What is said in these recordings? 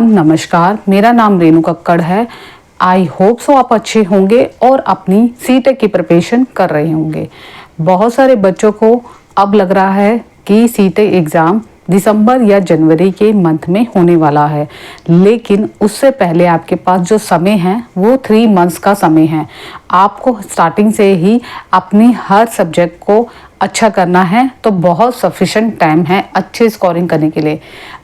नमस्कार, मेरा नाम रेणु कक्कड़ है। आई होप सो आप अच्छे होंगे और अपनी सीटेक की प्रिपरेशन कर रहे होंगे। बहुत सारे बच्चों को अब लग रहा है कि सीटेक एग्ज़ाम दिसंबर या जनवरी के मंथ में होने वाला है, लेकिन उससे पहले आपके पास जो समय है वो 3 मंथ्स का समय है। आपको स्टार्टिंग से ही अपनी हर सब्जेक्ट को अच्छा करना है, तो बहुत सफिशेंट टाइम है अच्छे स्कोरिंग करने के लिए।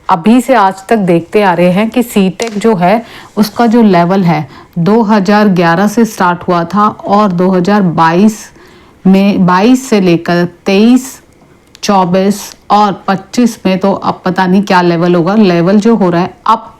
अभी से आज तक देखते आ रहे हैं कि सीटेक जो है उसका जो लेवल है 2011 से स्टार्ट हुआ था और 2022 में 22 से लेकर 23, 24 और 25 में तो अब पता नहीं क्या लेवल होगा। लेवल जो हो रहा है अप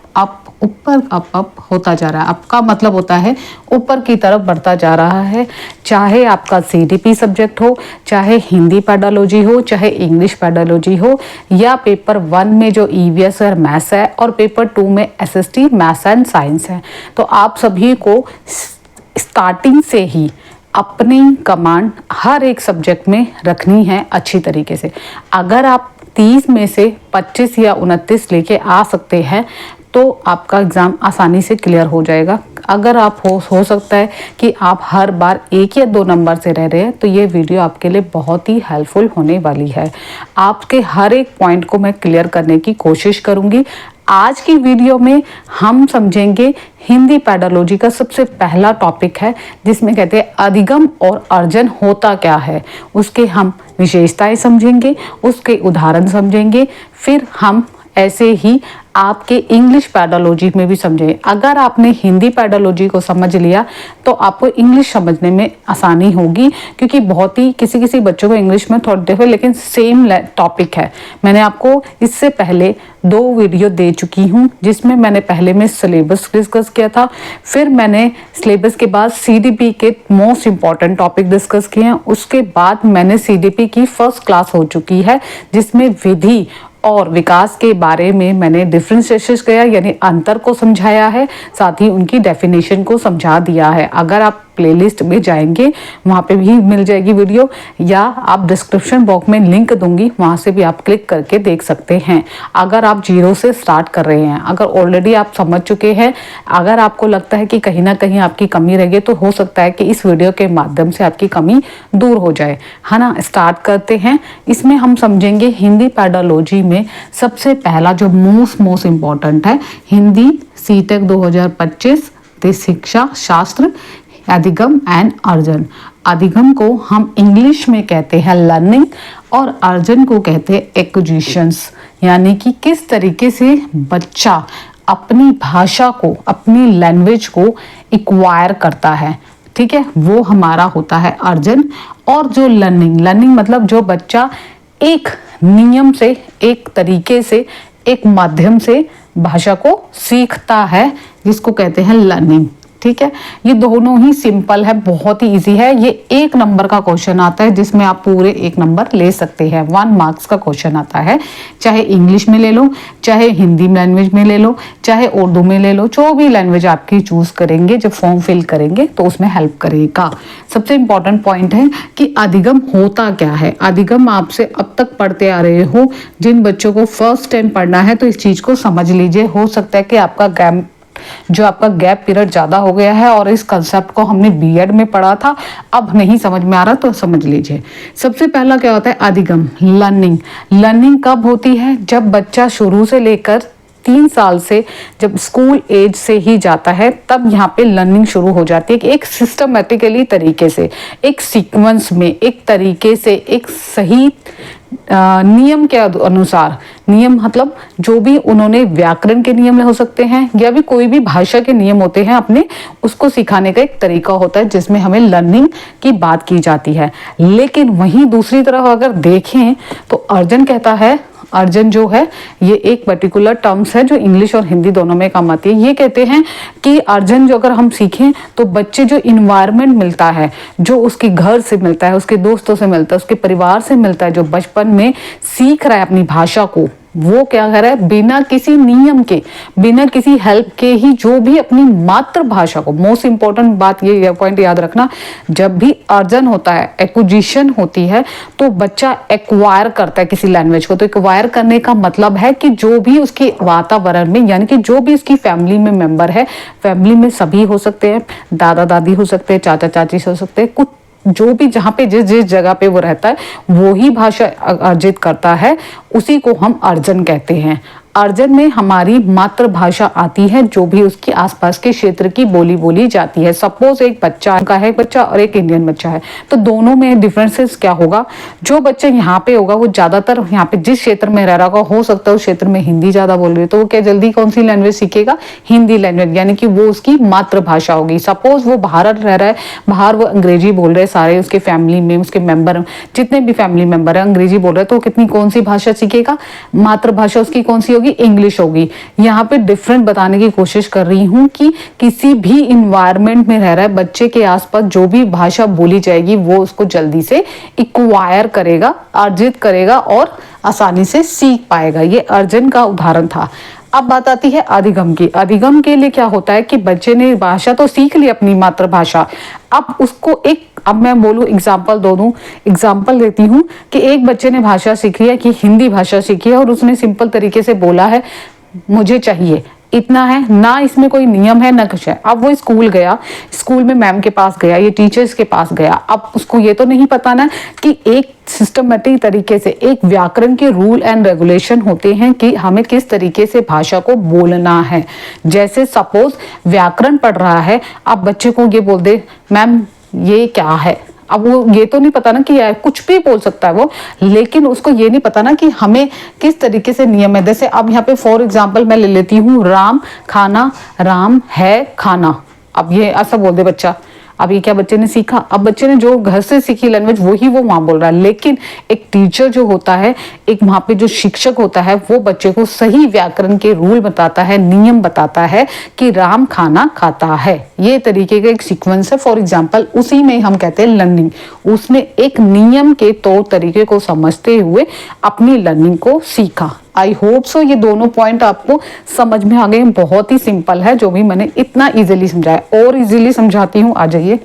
ऊपर अप होता जा रहा है। अप का मतलब होता है ऊपर की तरफ बढ़ता जा रहा है। चाहे आपका सीडीपी सब्जेक्ट हो, चाहे हिंदी पेडालॉजी हो, चाहे इंग्लिश पेडालॉजी हो, या पेपर 1 में जो ईवीएस और मैथ्स है और पेपर 2 में एसएसटी मैथ्स एंड साइंस है। तो आप सभी को स्टार्टिंग से ही अपनी कमांड हर एक सब्जेक्ट में रखनी है अच्छी तरीके से। अगर आप 30 में से 25 या 29 लेके आ सकते हैं तो आपका एग्ज़ाम आसानी से क्लियर हो जाएगा। अगर आप हो सकता है कि आप हर बार 1 या 2 नंबर से रह रहे हैं, तो ये वीडियो आपके लिए बहुत ही हेल्पफुल होने वाली है। आपके हर एक पॉइंट को मैं क्लियर करने की कोशिश करूँगी। आज की वीडियो में हम समझेंगे हिंदी पेडालॉजी का सबसे पहला टॉपिक है, जिसमें कहते हैं अधिगम और अर्जन होता क्या है। उसके हम विशेषताएं समझेंगे, उसके उदाहरण समझेंगे, फिर हम ऐसे ही आपके इंग्लिश पेडालॉजी में भी समझें। अगर आपने हिंदी पेडालॉजी को समझ लिया तो आपको इंग्लिश समझने में आसानी होगी, क्योंकि बहुत ही किसी बच्चों को इंग्लिश में थोड़ा डिफरेंट लेकिन सेम टॉपिक है। मैंने आपको इससे पहले 2 वीडियो दे चुकी हूँ, जिसमें मैंने पहले में सिलेबस डिस्कस किया था, फिर मैंने सिलेबस के बाद सीडीपी के मोस्ट इम्पॉर्टेंट टॉपिक डिस्कस किए हैं। उसके बाद मैंने सीडीपी की फर्स्ट क्लास हो चुकी है, जिसमें विधि और विकास के बारे में मैंने डिफरेंशिएशन किया, यानी अंतर को समझाया है, साथ ही उनकी डेफिनेशन को समझा दिया है। अगर आप प्लेलिस्ट में जाएंगे वहाँ पे भी मिल जाएगी वीडियो, या आप डिस्क्रिप्शन बॉक्स में लिंक दूंगी, वहाँ से भी आप क्लिक करके देख सकते हैं। अगर आप 0 से स्टार्ट कर रहे हैं, अगर ऑलरेडी आप समझ चुके हैं, अगर आपको लगता है कि कहीं ना कहीं आपकी कमी रह गई, तो हो सकता है कि इस वीडियो के माध्यम से आपकी कमी दूर हो जाए, है ना। स्टार्ट करते हैं। इसमें हम समझेंगे हिंदी पेडालॉजी में सबसे पहला जो मोस्ट इम्पॉर्टेंट है, हिंदी सीटेक 2025 शिक्षा शास्त्र, अधिगम एंड अर्जन। अधिगम को हम इंग्लिश में कहते हैं लर्निंग और अर्जन को कहते हैं एक्विजिशंस, यानी कि किस तरीके से बच्चा अपनी भाषा को, अपनी लैंग्वेज को एक्वायर करता है, ठीक है, वो हमारा होता है अर्जन। और जो लर्निंग मतलब जो बच्चा एक नियम से, एक तरीके से, एक माध्यम से भाषा को सीखता है, जिसको कहते हैं लर्निंग, ठीक है। ये दोनों ही सिंपल है, बहुत ही इजी है। ये 1 नंबर का क्वेश्चन आता है, जिसमें आप पूरे 1 नंबर ले सकते हैं। 1 मार्क्स का क्वेश्चन आता है, चाहे इंग्लिश में ले लो, चाहे हिंदी लैंग्वेज में ले लो, चाहे उर्दू में ले लो, जो भी लैंग्वेज आपकी चूज करेंगे, जब फॉर्म फिल करेंगे तो उसमें हेल्प करेगा। सबसे इंपॉर्टेंट पॉइंट है कि अधिगम होता क्या है। अधिगम आपसे अब तक पढ़ते आ रहे हो, जिन बच्चों को फर्स्ट टाइम पढ़ना है तो इस चीज को समझ लीजिए। हो सकता है कि आपका गैप पीरियड ज्यादा हो गया है और इस कंसेप्ट को हमने बीएड में पढ़ा था, अब नहीं समझ में आ रहा, तो समझ लीजिए। सबसे पहला क्या होता है अधिगम, लर्निंग कब होती है, जब बच्चा शुरू से लेकर 3 साल से, जब स्कूल एज से ही जाता है, तब यहाँ पे लर्निंग शुरू हो जाती है कि एक सिस्टमेटिकली तरीके से, एक सीक्वेंस में, एक तरीके से, एक सही नियम के अनुसार। नियम मतलब जो भी उन्होंने व्याकरण के नियम हो सकते हैं, या भी कोई भी भाषा के नियम होते हैं अपने, उसको सिखाने का एक तरीका होता है, जिसमें हमें लर्निंग की बात की जाती है। लेकिन वहीं दूसरी तरफ अगर देखें तो अर्जन कहता है, अर्जन जो है ये एक पर्टिकुलर टर्म्स है जो इंग्लिश और हिंदी दोनों में काम आती है। ये कहते हैं कि अर्जन जो अगर हम सीखें तो बच्चे जो इन्वायरमेंट मिलता है, जो उसके घर से मिलता है, उसके दोस्तों से मिलता है, उसके परिवार से मिलता है, जो बचपन में सीख रहा है अपनी भाषा को, वो क्या कर रहा है, बिना किसी नियम के, बिना किसी हेल्प के ही जो भी अपनी मातृभाषा को, मोस्ट इंपॉर्टेंट बात ये पॉइंट याद रखना, जब भी अर्जन होता है, एक्विजिशन होती है, तो बच्चा एक्वायर करता है किसी लैंग्वेज को। तो एक्वायर करने का मतलब है कि जो भी उसके वातावरण में, यानी कि जो भी उसकी फैमिली में मेंबर है, फैमिली में सभी हो सकते हैं, दादा दादी हो सकते हैं, चाचा चाची हो सकते हैं, कुछ जो भी जहाँ पे जिस जिस जगह पे वो रहता है वो ही भाषा अर्जित करता है, उसी को हम अर्जन कहते हैं। अर्जन में हमारी मातृभाषा आती है, जो भी उसके आसपास के क्षेत्र की बोली बोली जाती है। सपोज एक बच्चा का है, बच्चा और एक इंडियन बच्चा है, तो दोनों में डिफरेंसेस क्या होगा, जो बच्चा यहाँ पे होगा वो ज्यादातर यहाँ पे जिस क्षेत्र में रह रहा होगा, हो सकता है उस क्षेत्र में हिंदी ज्यादा बोल रही है, तो वो क्या जल्दी कौन सी लैंग्वेज सीखेगा, हिंदी लैंग्वेज, यानी कि वो उसकी मातृभाषा होगी। सपोज वो बाहर रह रहा है, बाहर वो अंग्रेजी बोल रहे हैं, सारे उसके फैमिली में उसके मेंबर जितने भी फैमिली मेंबर है अंग्रेजी बोल रहे हैं, तो कितनी कौन सी भाषा सीखेगा, मातृभाषा उसकी कौन सी होगी, इंग्लिश होगी। यहाँ पे डिफरेंट बताने की कोशिश कर रही हूँ कि किसी भी इन्वायरमेंट में रह रहा है बच्चे के आसपास जो भी भाषा बोली जाएगी वो उसको जल्दी से एक्वायर करेगा, अर्जित करेगा और आसानी से सीख पाएगा। ये अर्जन का उदाहरण था। अब बात आती है अधिगम की। अधिगम के लिए क्या होता है कि बच्चे ने भाषा तो सीख ली अपनी मातृभाषा, अब उसको अब मैं बोलूं एग्जाम्पल एग्जाम्पल देती हूँ कि एक बच्चे ने भाषा सीखी है, कि हिंदी भाषा सीखी है, और उसने सिंपल तरीके से बोला है मुझे चाहिए, इतना है ना, इसमें कोई नियम है ना कुछ है। अब वो स्कूल गया, स्कूल में मैम के पास गया, ये टीचर्स के पास गया, अब उसको ये तो नहीं पता ना कि एक सिस्टमेटिक तरीके से एक व्याकरण के रूल एंड रेगुलेशन होते हैं कि हमें किस तरीके से भाषा को बोलना है। जैसे सपोज व्याकरण पढ़ रहा है, अब बच्चे को ये बोल दे मैम ये क्या है, अब वो ये तो नहीं पता ना कि कुछ भी बोल सकता है वो, लेकिन उसको ये नहीं पता ना कि हमें किस तरीके से नियम है। जैसे अब यहाँ पे फॉर एग्जांपल मैं ले लेती हूँ राम खाना, राम है खाना, अब ये ऐसा बोल दे बच्चा। अब ये क्या बच्चे ने सीखा, अब बच्चे ने जो घर से सीखी लैंग्वेज वही वो वहां बोल रहा है, लेकिन एक टीचर जो होता है, एक वहां पे जो शिक्षक होता है, वो बच्चे को सही व्याकरण के रूल बताता है, नियम बताता है कि राम खाना खाता है। ये तरीके का एक सीक्वेंस है। फॉर एग्जाम्पल उसी में हम कहते हैं लर्निंग। उसने एक नियम के तौर तरीके को समझते हुए अपनी लर्निंग को सीखा। आई होप सो ये दोनों पॉइंट आपको समझ में आ गए। बहुत ही सिंपल है जो भी मैंने इतना इजीली समझाया, और इजीली समझाती हूँ, आ जाइए।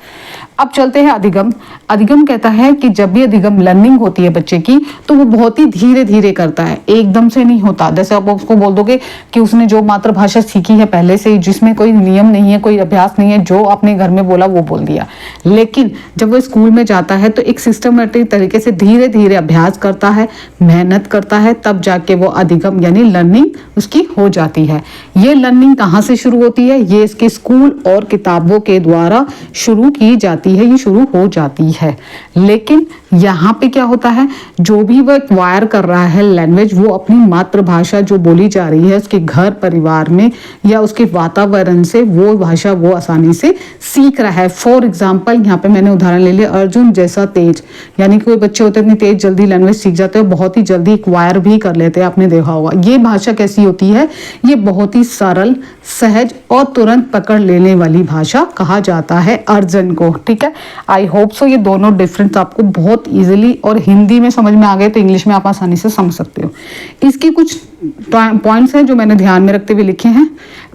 अब चलते हैं अधिगम। अधिगम कहता है कि जब भी अधिगम लर्निंग होती है बच्चे की, तो वो बहुत ही धीरे धीरे करता है, एकदम से नहीं होता। जैसे आप उसको बोल दोगे कि उसने जो मातृभाषा सीखी है पहले से, जिसमें कोई नियम नहीं है, कोई अभ्यास नहीं है, जो आपने घर में बोला वो बोल दिया। लेकिन जब वो स्कूल में जाता है तो एक सिस्टमेटिक तरीके से धीरे धीरे अभ्यास करता है, मेहनत करता है, तब जाके वो अधिगम यानी लर्निंग उसकी हो जाती है। ये लर्निंग कहाँ से शुरू होती है, ये इसके स्कूल और किताबों के द्वारा शुरू की जाती है, ये शुरू हो जाती है। लेकिन यहाँ पे क्या होता है, जो भी वो एक्वायर कर रहा है लैंग्वेज, वो अपनी मातृभाषा जो बोली जा रही है उसके घर परिवार में या उसके वातावरण से वो भाषा वो आसानी से सीख रहा है। फॉर एग्जाम्पल यहाँ पे मैंने उदाहरण ले लिया अर्जुन जैसा तेज, यानी कोई बच्चे होते हैं इतनी तेज जल्दी लैंग्वेज सीख जाते हैं, बहुत ही जल्दी एक्वायर भी कर लेते हैं, आपने देखा होगा। ये भाषा कैसी होती है, ये बहुत ही सरल, सहज और तुरंत पकड़ लेने वाली भाषा कहा जाता है अर्जन को। ठीक है, आई होप सो ये दोनों डिफरेंस आपको बहुत इजीली और हिंदी में समझ में आ गए, तो इंग्लिश में आप आसानी से समझ सकते हो। इसके कुछ पॉइंट्स हैं जो मैंने ध्यान में रखते हुए लिखे हैं।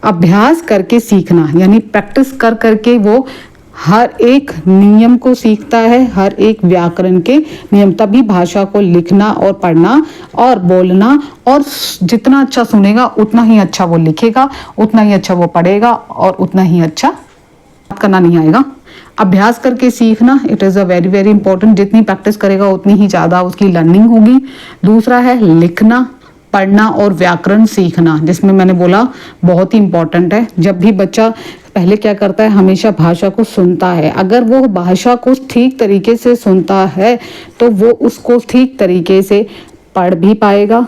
अभ्यास करके सीखना, यानी प्रैक्टिस कर करके वो हर एक नियम को सीखता है, हर एक व्याकरण के नियम, तभी भाषा को लिखना और पढ़ना और बोलना, और जितना अच्छा सुनेगा उतना ही अच्छा वो लिखेगा, उतना ही अच्छा वो पढ़ेगा, और उतना ही अच्छा बात करना नहीं आएगा। अभ्यास करके सीखना, it is a very very important. जितनी प्रैक्टिस करेगा उतनी ही ज़्यादा उसकी लर्निंग होगी। दूसरा है लिखना, पढ़ना और व्याकरण सीखना, जिसमें मैंने बोला बहुत ही इंपॉर्टेंट है। जब भी बच्चा पहले क्या करता है, हमेशा भाषा को सुनता है। अगर वो भाषा को ठीक तरीके से सुनता है तो वो उसको ठीक तरीके से पढ़ भी पाएगा,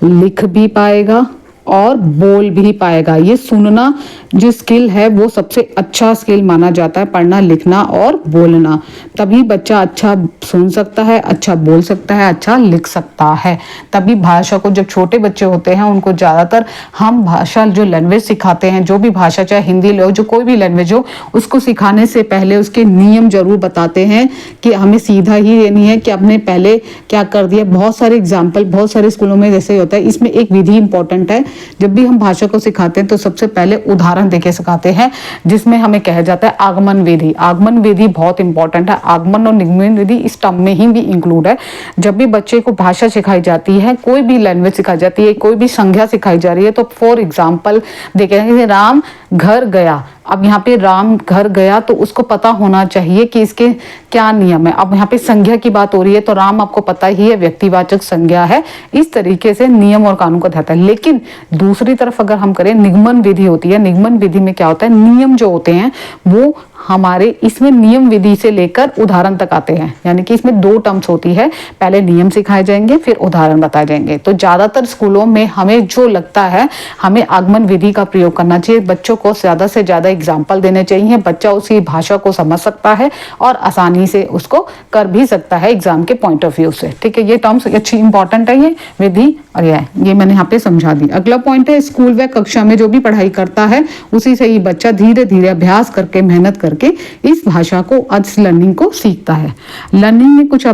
लिख भी पाएगा, और बोल भी पाएगा। ये सुनना जो स्किल है वो सबसे अच्छा स्किल माना जाता है, पढ़ना लिखना और बोलना। तभी बच्चा अच्छा सुन सकता है, अच्छा बोल सकता है, अच्छा लिख सकता है। तभी भाषा को, जब छोटे बच्चे होते हैं उनको ज़्यादातर हम भाषा जो लैंग्वेज सिखाते हैं, जो भी भाषा, चाहे हिंदी लो, जो कोई भी लैंग्वेज हो, उसको सिखाने से पहले उसके नियम जरूर बताते हैं कि हमें सीधा ही ये नहीं है कि आपने पहले क्या कर दिया। बहुत सारे एग्जाम्पल बहुत सारे स्कूलों में जैसे होता है। इसमें एक विधि इंपॉर्टेंट है। जब भी हम भाषा को सिखाते हैं तो सबसे पहले उदाहरण देके सिखाते हैं, जिसमें हमें कहा जाता है आगमन विधि। आगमन विधि बहुत इंपॉर्टेंट है। आगमन और निगमन विधि इस टर्म में ही भी इंक्लूड है। जब भी बच्चे को भाषा सिखाई जाती है, कोई भी लैंग्वेज सिखाई जाती है, कोई भी संज्ञा सिखाई जा रही है, तो फॉर एग्जाम्पल देखेंगे राम घर गया। अब यहाँ पे राम घर गया तो उसको पता होना चाहिए कि इसके क्या नियम है। अब यहाँ पे संज्ञा की बात हो रही है तो राम आपको पता ही है व्यक्तिवाचक संज्ञा है। इस तरीके से नियम और कानून को ध्यान है। लेकिन दूसरी तरफ अगर हम करें, निगमन विधि होती है। निगमन विधि में क्या होता है, नियम जो होते हैं वो हमारे इसमें नियम विधि से लेकर उदाहरण तक आते हैं। यानी कि इसमें दो टर्म्स होती है, पहले नियम सिखाए जाएंगे फिर उदाहरण बताए जाएंगे। तो ज्यादातर स्कूलों में हमें जो लगता है, हमें आगमन विधि का प्रयोग करना चाहिए। बच्चों को ज्यादा से ज्यादा एग्जाम्पल देने चाहिए। बच्चा उसी भाषा को समझ सकता है और आसानी से उसको कर भी सकता है एग्जाम के पॉइंट ऑफ व्यू से। ठीक है, ये टर्म्स अच्छी इंपॉर्टेंट है, ये विधि और ये मैंने यहाँ पे समझा दी। अगला पॉइंट है, स्कूल व कक्षा में जो भी पढ़ाई करता है उसी से ही बच्चा धीरे धीरे अभ्यास करके, मेहनत करके इस भाषा को, इस लर्निंग को सीखता है। लर्निंग में कुछ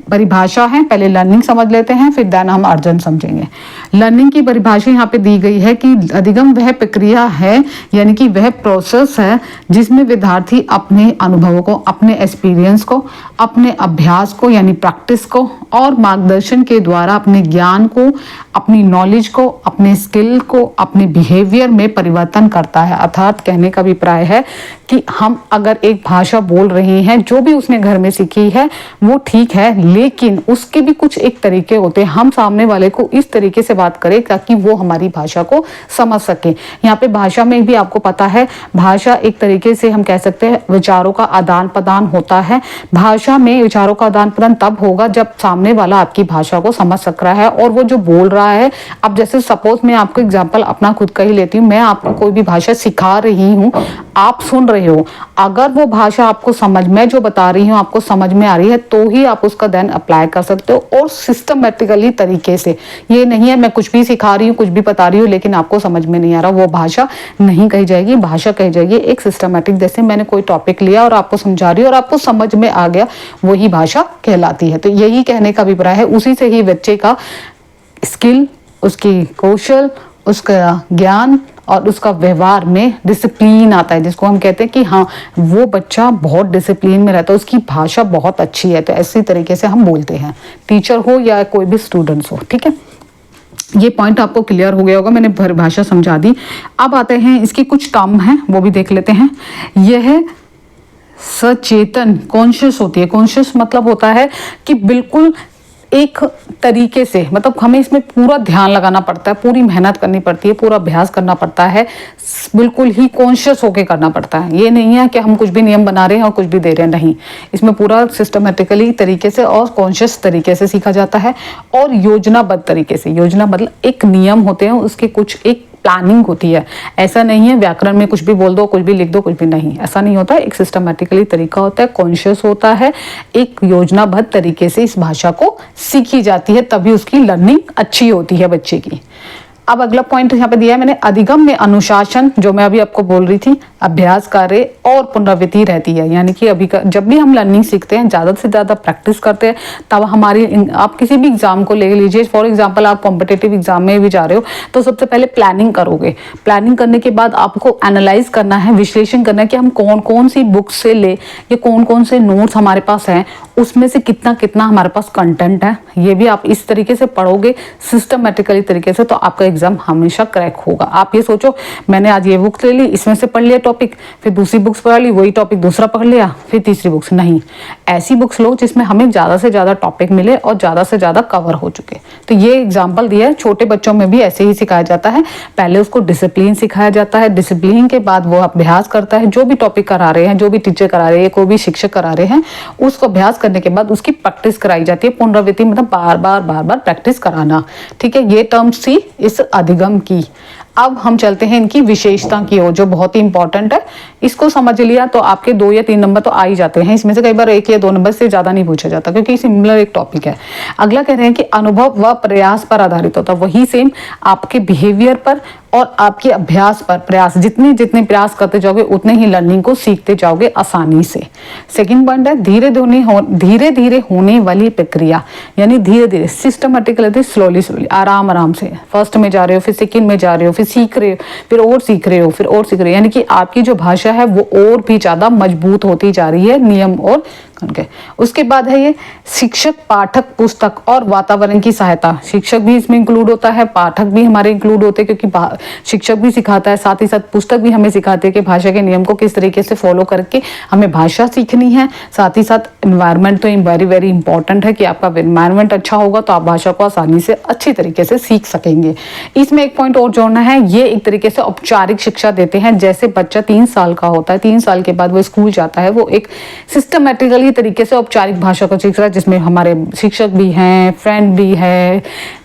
परिभाषा है, पहले लर्निंग समझ लेते हैं फिर देन हम अर्जन समझेंगे। लर्निंग की परिभाषा यहाँ पे दी गई है कि अधिगम वह प्रक्रिया है, यानी कि वह प्रोसेस है जिसमें विद्यार्थी अपने अनुभवों को, अपने एक्सपीरियंस को, अपने अभ्यास को यानी प्रैक्टिस को और मार्गदर्शन के द्वारा अपने ज्ञान को, अपनी नॉलेज को, अपने स्किल को, अपने बिहेवियर में परिवर्तन करता है। अर्थात कहने का अभिप्राय है कि हम अगर एक भाषा बोल रहे हैं, जो भी उसने घर में सीखी है वो ठीक है, लेकिन उसके भी कुछ एक तरीके होते हैं। हम सामने वाले को इस तरीके से बात करें ताकि वो हमारी भाषा को समझ सके। यहाँ पे भाषा में भी आपको पता है, भाषा एक तरीके से हम कह सकते हैं विचारों का आदान प्रदान होता है। भाषा में विचारों का आदान प्रदान तब होगा जब सामने वाला आपकी भाषा को समझ सक रहा है और वो जो बोल रहा है। अब जैसे सपोज मैं आपको एग्जाम्पल अपना खुद का ही लेती हूँ, मैं आपको कोई भी भाषा सिखा रही हूँ, आप सुन रहे हो, अगर वो भाषा आपको समझ में, जो बता रही हूँ आपको समझ में आ रही है तो ही आप उसका देन अप्लाई कर सकते हो और सिस्टमेटिकली तरीके से। ये नहीं है मैं कुछ भी सिखा रही हूँ, कुछ भी बता रही हूँ लेकिन आपको समझ में नहीं आ रहा, वो भाषा नहीं कही जाएगी। भाषा कही जाएगी एक सिस्टमेटिक, जैसे मैंने कोई टॉपिक लिया और आपको समझा रही हूँ और आपको समझ में आ गया, वही भाषा कहलाती है। तो यही कहने का अभिप्राय है। उसी से ही बच्चे का स्किल, उसकी कौशल, उसका ज्ञान और उसका व्यवहार में डिसिप्लिन आता है, जिसको हम कहते हैं कि हाँ वो बच्चा बहुत डिसिप्लिन में रहता है, उसकी भाषा बहुत अच्छी है। तो ऐसी तरीके से हम बोलते हैं, टीचर हो या कोई भी स्टूडेंट्स हो। ठीक है, ये पॉइंट आपको क्लियर हो गया होगा, मैंने परिभाषा समझा दी। अब आते हैं इसके कुछ टर्म हैं, वो भी देख लेते हैं। यह सचेतन, कॉन्शियस होती है। कॉन्शियस मतलब होता है कि बिल्कुल एक तरीके से, मतलब हमें इसमें पूरा ध्यान लगाना पड़ता है, पूरी मेहनत करनी पड़ती है, पूरा अभ्यास करना पड़ता है, बिल्कुल ही कॉन्शियस होके करना पड़ता है। ये नहीं है कि हम कुछ भी नियम बना रहे हैं और कुछ भी दे रहे हैं, नहीं। इसमें पूरा सिस्टमेटिकली तरीके से और कॉन्शियस तरीके से सीखा जाता है और योजनाबद्ध तरीके से। योजना मतलब एक नियम होते हैं, उसके कुछ एक प्लानिंग होती है। ऐसा नहीं है व्याकरण में कुछ भी बोल दो, कुछ भी लिख दो, कुछ भी नहीं, ऐसा नहीं होता है। एक सिस्टमेटिकली तरीका होता है, कॉन्शियस होता है, एक योजनाबद्ध तरीके से इस भाषा को सीखी जाती है, तभी उसकी लर्निंग अच्छी होती है बच्चे की। अब अगला पॉइंट यहाँ पे दिया है मैंने, अधिगम में अनुशासन, जो मैं अभी आपको बोल रही थी, अभ्यास कार्य और पुनरावृत्ति रहती है। यानी कि अभी जब भी हम लर्निंग सीखते हैं, ज़्यादा से ज़्यादा प्रैक्टिस करते हैं, तब हमारी, आप किसी भी एग्जाम को ले लीजिए, फॉर एग्जाम्पल आप कॉम्पिटेटिव एग्जाम में भी जा रहे हो तो सबसे पहले प्लानिंग करोगे। प्लानिंग करने के बाद आपको एनालाइज करना है, विश्लेषण करना है कि हम कौन कौन सी बुक से ले, या कौन कौन से नोट्स हमारे पास हैं, उसमें से कितना कितना हमारे पास कंटेंट है। ये भी आप इस तरीके से पढ़ोगे सिस्टमेटिकली तरीके से, तो आपका एग्जाम हमेशा क्रैक होगा। आप ये सोचो मैंने आज ये बुक ले ली, इसमें से पढ़ लिया टॉपिक, टॉपिक, फिर दूसरी बुक्स पढ़ ली, वही टॉपिक दूसरा पढ़ लिया, फिर तीसरी बुक्स। नहीं, ऐसी बुक्स लो जिसमें हमें ज़्यादा से ज़्यादा टॉपिक मिले और ज़्यादा से ज़्यादा कवर हो चुके। तो ये एग्जाम्पल दिया है, छोटे बच्चों में भी ऐसे ही सिखाया जाता है। पहले उसको डिसिप्लिन सिखाया जाता है, डिसिप्लिन के बाद वो अभ्यास करता है, जो भी टॉपिक करा रहे हैं, जो भी टीचर करा रहे हैं, कोई भी शिक्षक करा रहे हैं, उसको अभ्यास करने के बाद उसकी प्रैक्टिस कराई जाती है। पुनरावृत्ति मतलब बार बार प्रैक्टिस कराना। ठीक है, ये टर्म्स थी इस अधिगम की। अब हम चलते हैं इनकी विशेषता की ओर, जो बहुत ही इंपॉर्टेंट है। इसको समझ लिया तो आपके 2 या 3 नंबर तो आ ही जाते हैं। इसमें से कई बार 1 या 2 नंबर से ज्यादा नहीं पूछा जाता, क्योंकि सिमिलर एक टॉपिक है। अगला कह रहे हैं कि अनुभव व प्रयास पर आधारित होता है। वही सेम आपके बिहेवियर पर और आपके अभ्यास पर, प्रयास जितने जितने प्रयास करते जाओगे उतने ही लर्निंग को सीखते जाओगे आसानी से। सेकंड पॉइंट है धीरे धीरे होने वाली प्रक्रिया, यानी धीरे धीरे, सिस्टमेटिकली, स्लोली स्लोली, आराम आराम से। फर्स्ट में जा रहे हो, फिर सेकंड में जा रहे हो, फिर सीख रहे हो, फिर और सीख रहे हो, फिर और सीख रहे हो, यानी कि आपकी जो भाषा है वो और भी ज्यादा मजबूत होती जा रही है नियम और करके। उसके बाद है ये शिक्षक, पाठक, पुस्तक और वातावरण की सहायता। शिक्षक भी इसमें इंक्लूड होता है, पाठक भी हमारे इंक्लूड होते हैं, क्योंकि शिक्षक भी सिखाता है, साथ ही साथ पुस्तक भी हमें सिखाते हैं कि भाषा के नियम को किस तरीके से फॉलो करके हमें भाषा सीखनी है। साथ ही साथ एनवायरनमेंट तो वेरी वेरी इंपॉर्टेंट है कि आपका एनवायरनमेंट अच्छा होगा तो आप भाषा को आसानी से अच्छी तरीके से सीख सकेंगे। इसमें एक पॉइंट और जोड़ना है, ये एक तरीके से औपचारिक शिक्षा देते हैं। जैसे बच्चा 3 साल का होता है, 3 साल के बाद वो स्कूल जाता है, वो एक सिस्टमेटिकली तरीके से औपचारिक भाषा को सीख रहा है, जिसमें हमारे शिक्षक भी हैं, फ्रेंड भी है,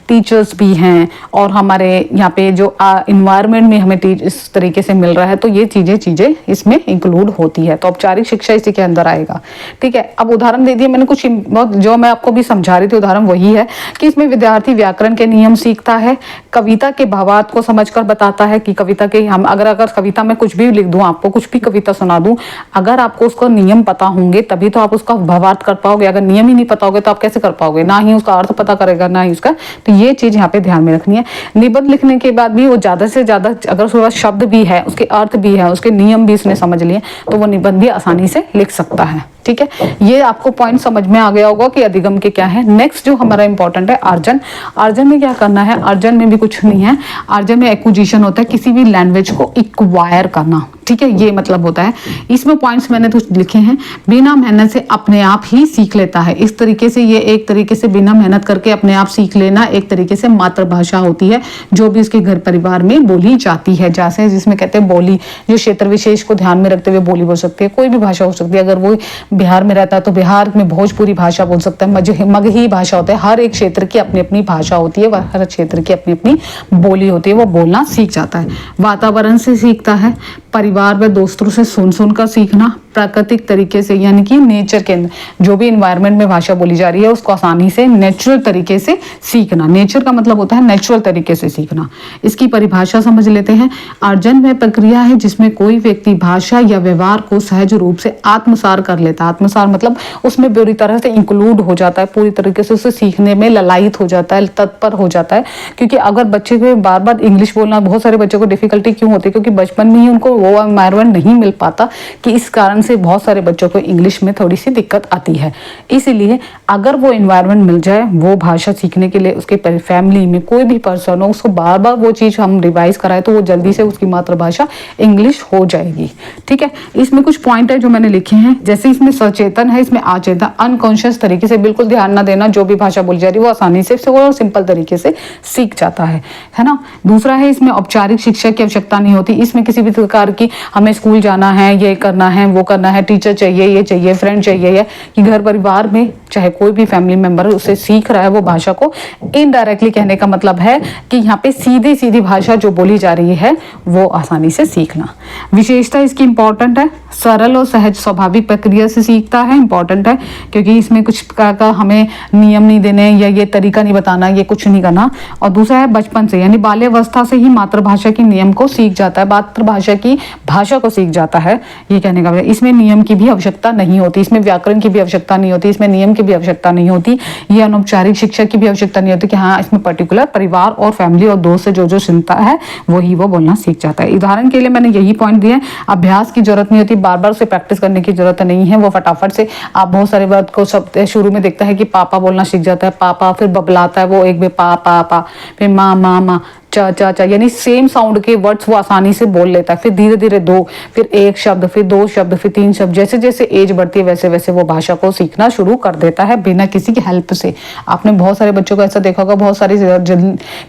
टीचर्स भी हैं, और हमारे यहाँ पे जो इन्वायरमेंट में हमें इस तरीके से मिल रहा है, तो ये चीजें इसमें इंक्लूड होती है। तो औपचारिक शिक्षा इसी के अंदर आएगा। ठीक है, अब उदाहरण दे दिए मैंने कुछ, बहुत जो मैं आपको भी समझा रही थी उदाहरण वही है कि इसमें विद्यार्थी व्याकरण के नियम सीखता है, कविता के भावार्थ को समझकर बताता है कि कविता के हम अगर कविता में कुछ भी लिख दूं, आपको कुछ भी कविता सुना दूं, अगर आपको उसका नियम पता होंगे तभी तो आप उसका भावार्थ कर पाओगे। अगर नियम ही नहीं पता होगे तो आप कैसे कर पाओगे, ना ही उसका अर्थ पता करेगा, ना ही उसका। तो ये चीज यहाँ पे ध्यान में रखनी है। निबंध लिखने के बाद भी वो ज्यादा से ज्यादा, अगर उसके पास शब्द भी है, उसके अर्थ भी है, उसके नियम भी उसने समझ लिए, तो वो निबंध भी आसानी से लिख सकता है। ठीक है, ये आपको पॉइंट समझ में आ गया होगा कि अधिगम के क्या है। नेक्स्ट जो हमारा इंपॉर्टेंट है अर्जन। अर्जन में क्या करना है, अर्जन में भी कुछ नहीं है। अर्जन में एक्विजिशन होता है, किसी भी लैंग्वेज को एक्वायर करना। ठीक है, ये मतलब होता है। इसमें पॉइंट्स मैंने कुछ लिखे हैं, बिना मेहनत से अपने आप ही सीख लेता है। इस तरीके से ये एक तरीके से बिना मेहनत करके अपने आप सीख लेना एक तरीके से मातृभाषा होती है, जो भी उसके घर परिवार में बोली जाती है। जैसे जिसमें कहते हैं बोली, जो क्षेत्र विशेष को ध्यान में रखते हुए बोली बोल सकती है, कोई भी भाषा हो सकती है। अगर वो बिहार में रहता है तो बिहार में भोजपुरी भाषा बोल सकता है, मगही भाषा होता है। हर एक क्षेत्र की अपनी अपनी भाषा होती है, हर क्षेत्र की अपनी अपनी बोली होती है, वो बोलना सीख जाता है। वातावरण से सीखता है, परिवार व दोस्तों से सुन सुनकर सीखना, प्राकृतिक तरीके से, यानी कि नेचर के अंदर जो भी इन्वायरमेंट में भाषा बोली जा रही है उसको आसानी से नेचुरल तरीके से सीखना। नेचर का मतलब होता है नेचुरल तरीके से सीखना। इसकी परिभाषा समझ लेते हैं। अर्जन वह प्रक्रिया है जिसमें कोई व्यक्ति भाषा या व्यवहार को सहज रूप से आत्मसात कर लेता है। आत्मसात मतलब उसमें पूरी तरह से इंक्लूड हो जाता है, पूरी तरीके से उसे सीखने में ललायित हो जाता है, तत्पर हो जाता है। क्योंकि अगर बच्चे को बार बार इंग्लिश बोलना, बहुत सारे बच्चों को डिफिकल्टी क्यों होती है, क्योंकि बचपन में ही उनको वो एनवायरनमेंट नहीं मिल पाता, कि इस कारण से बहुत सारे बच्चों को इंग्लिश में थोड़ी सी दिक्कत आती है। इसीलिए अगर वो एनवायरनमेंट मिल जाए, वो भाषा सीखने के लिए उसके फैमिली में कोई भी पर्सन हो, उसको बार बार वो चीज हम रिवाइज कराए तो वो जल्दी से उसकी मातृभाषा इंग्लिश हो जाएगी। ठीक है, इसमें कुछ पॉइंट है जो मैंने लिखे हैं। जैसे इसमें सचेतन है, इसमें अचेतन, अनकॉन्शियस तरीके से बिल्कुल ध्यान ना देना, जो भी भाषा बोली जा रही है वो आसानी से और सिंपल तरीके से सीख जाता है ना। दूसरा है इसमें औपचारिक शिक्षा की आवश्यकता नहीं होती। इसमें किसी भी प्रकार की हमें स्कूल जाना है, ये करना है, वो करना है, टीचर चाहिए, ये चाहिए, फ्रेंड चाहिए, या कि घर परिवार में चाहे कोई भी फैमिली मेंबर उसे सीख रहा है वो भाषा को। इनडायरेक्टली कहने का मतलब है कि यहाँ पे सीधी सीधी भाषा जो बोली जा रही है वो आसानी से सीखना। विशेषता इसकी इंपॉर्टेंट है, सरल और सहज स्वाभाविक प्रक्रिया से सीखता है। इंपॉर्टेंट है क्योंकि इसमें कुछ का हमें नियम नहीं देने या ये तरीका नहीं बताना, ये कुछ नहीं करना। और दूसरा है बचपन से, यानी बाल्यावस्था से ही मातृभाषा के नियम को सीख जाता है, मातृभाषा की भाषा को सीख जाता है। ये कहने का इसमें नियम की भी आवश्यकता नहीं होती, इसमें व्याकरण की भी आवश्यकता नहीं होती, इसमें नियम की भी आवश्यकता नहीं होती, ये अनौपचारिक शिक्षा की भी आवश्यकता नहीं होती कि हाँ इसमें पर्टिकुलर परिवार और फैमिली और दोस्त से जो सुनता है वही वो बोलना सीख जाता है। उदाहरण के लिए मैंने यही पॉइंट दिए। अभ्यास की जरूरत नहीं होती, बार बार उसे प्रैक्टिस करने की जरूरत नहीं है, वो फटाफट से आप बहुत सारे वर्ड को सब शुरू में देखता है कि पापा बोलना सीख जाता है, पापा, फिर बबलाता है वो एक भी पा पा पा, फिर माँ माँ माँ, च च च, यानी सेम साउंड के वर्ड्स वो आसानी से बोल लेता है। फिर धीरे धीरे दो, फिर एक शब्द, फिर दो शब्द, फिर तीन शब्द, जैसे जैसे एज बढ़ती है वैसे वैसे वो भाषा को सीखना शुरू कर देता है बिना किसी की हेल्प से। आपने बहुत सारे बच्चों को ऐसा देखा होगा, बहुत सारी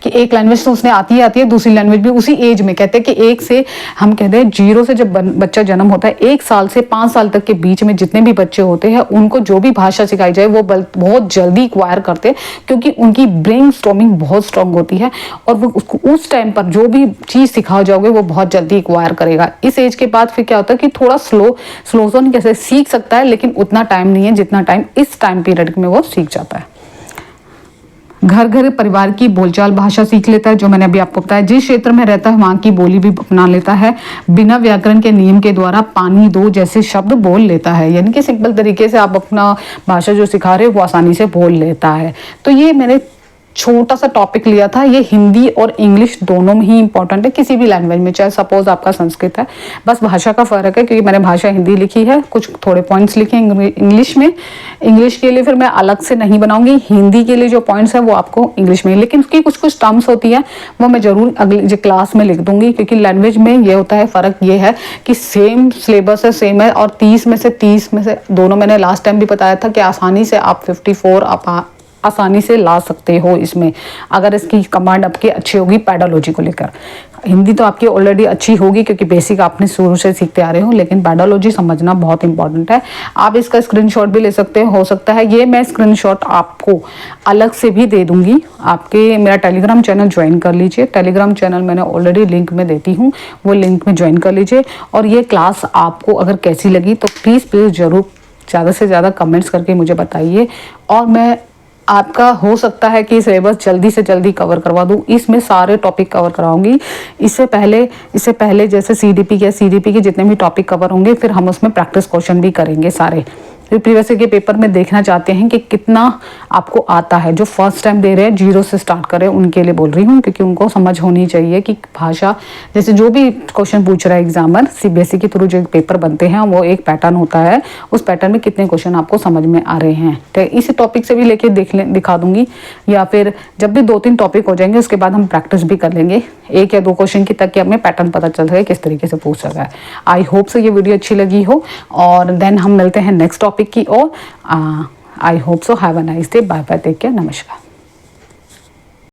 कि एक लैंग्वेज तो उसने आती है, दूसरी लैंग्वेज भी उसी एज में। कहते हैं कि एक से, हम कहते हैं जीरो से जब बच्चा जन्म होता है, 1 साल से 5 साल तक के बीच में जितने भी बच्चे होते हैं उनको जो भी भाषा सिखाई जाए वो बहुत जल्दी एक्वायर करते हैं, क्योंकि उनकी ब्रेन स्टॉर्मिंग बहुत स्ट्रांग होती है और वो उसको उस टाइम पर जो भी चीज सिखाओ जाओगे वो बहुत जल्दी एक्वायर करेगा। इस एज के बाद फिर क्या होता है कि थोड़ा स्लो तो नहीं, कैसे सीख सकता है, लेकिन उतना टाइम नहीं है जितना टाइम इस टाइम पीरियड में वो सीख जाता है। घर घर परिवार की बोलचाल भाषा सीख लेता है, जो मैंने अभी आपको बताया। जिस क्षेत्र में रहता है वहां की बोली भी अपना लेता है। बिना व्याकरण के नियम के द्वारा पानी दो जैसे शब्द बोल लेता है, यानी कि सिंपल तरीके से आप अपना भाषा जो सिखा रहे हो वो आसानी से बोल लेता है। तो ये मैंने छोटा सा टॉपिक लिया था। ये हिंदी और इंग्लिश दोनों में ही इंपॉर्टेंट है, किसी भी लैंग्वेज में, चाहे सपोज आपका संस्कृत है, बस भाषा का फर्क है, क्योंकि मैंने भाषा हिंदी लिखी है, कुछ थोड़े पॉइंट्स लिखे हैं इंग्लिश में। इंग्लिश के लिए फिर मैं अलग से नहीं बनाऊंगी, हिंदी के लिए जो पॉइंट्स है वो आपको इंग्लिश में, लेकिन उसकी कुछ कुछ टर्म्स होती है वो मैं जरूर अगली क्लास में लिख दूंगी, क्योंकि लैंग्वेज में ये होता है, फर्क ये है कि सेम सिलेबस है, सेम है, और 30 में से दोनों, मैंने लास्ट टाइम भी बताया था कि आसानी से आप 54 आप आसानी से ला सकते हो इसमें, अगर इसकी कमांड आपकी अच्छी होगी पेडोलॉजी को लेकर। हिंदी तो आपकी ऑलरेडी अच्छी होगी क्योंकि बेसिक आपने शुरू से सीखते आ रहे हो, लेकिन पेडोलॉजी समझना बहुत इंपॉर्टेंट है। आप इसका स्क्रीनशॉट भी ले सकते हो सकता है ये मैं स्क्रीनशॉट आपको अलग से भी दे दूंगी। आपके मेरा टेलीग्राम चैनल ज्वाइन कर लीजिए, टेलीग्राम चैनल मैंने ऑलरेडी लिंक में देती हूँ, वो लिंक में ज्वाइन कर लीजिए। और ये क्लास आपको अगर कैसी लगी तो प्लीज़ ज़रूर ज़्यादा से ज़्यादा कमेंट्स करके मुझे बताइए, और मैं आपका हो सकता है कि सिलेबस जल्दी से जल्दी कवर करवा दूं, इसमें सारे टॉपिक कवर कराऊंगी। इससे पहले जैसे सीडीपी के जितने भी टॉपिक कवर होंगे, फिर हम उसमें प्रैक्टिस क्वेश्चन भी करेंगे सारे। फिर प्रीवियस के पेपर में देखना चाहते हैं कि कितना आपको आता है, जो फर्स्ट टाइम दे रहे हैं, जीरो से स्टार्ट करें, उनके लिए बोल रही हूँ, क्योंकि उनको समझ होनी चाहिए कि भाषा, जैसे जो भी क्वेश्चन पूछ रहा है एग्जामर, सीबीएसई के थ्रू जो पेपर बनते हैं वो एक पैटर्न होता है, उस पैटर्न में कितने क्वेश्चन आपको समझ में आ रहे हैं। तो इसी टॉपिक से भी लेके दिखा दूंगी, या फिर जब भी 2-3 टॉपिक हो जाएंगे उसके बाद हम प्रैक्टिस भी कर लेंगे 1 या 2 क्वेश्चन की, तक कि हमें पैटर्न पता चल रहा है किस तरीके से पूछ रहा है। आई होप से ये वीडियो अच्छी लगी हो, और देन हम मिलते हैं नेक्स्ट टॉपिक की ओर। I hope so. Have a nice day. Bye bye, take care, नमस्कार।